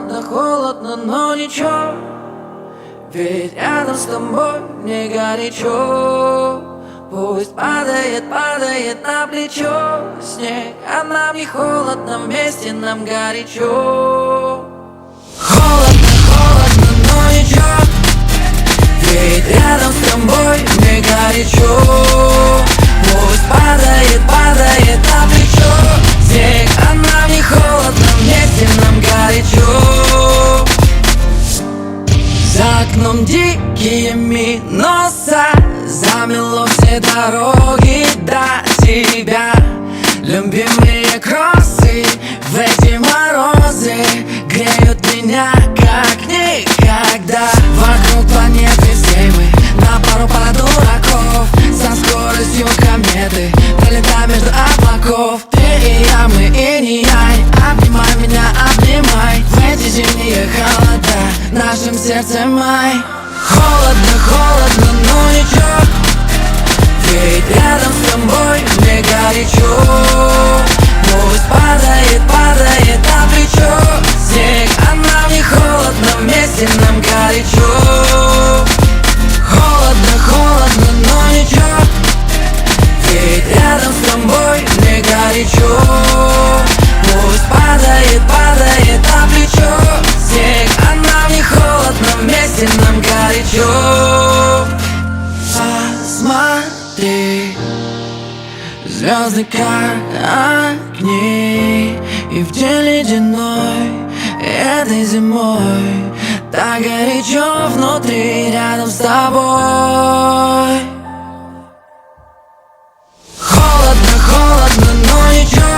Холодно, холодно, но ничего, ведь рядом с тобой мне горячо. Пусть падает, падает на плечо снег, а нам не холодно, вместе нам горячо. Холодно, холодно, но ничего, ведь рядом с тобой мне горячо. Пусть падает, падает на плечо снег, а нам не холодно, вместе нам горячо. За окном дикие минуса, замело все дороги до тебя. Любимые кроссы в эти морозы греют меня как никогда. Вокруг планеты всей мы на пару пара дураков, со скоростью кометы пролетаем между облаков. Ты и я, мы и не я, обнимай меня, обнимай. В эти зимние холода в нашем сердце май. Холодно, холодно, но ничего, ведь рядом с тобой мне горячо. Пусть падает, падает на плечо снег, а нам не холодно, вместе нам горячо. Холодно, холодно, но ничего, ведь рядом с тобой мне горячо. Пусть падает, падает на плечо снег, а нам не холодно, вместе нам горячо. Посмотри, звезды как огни, и в день ледяной этой зимой так горячо внутри рядом с тобой. Холодно, холодно, но ничего,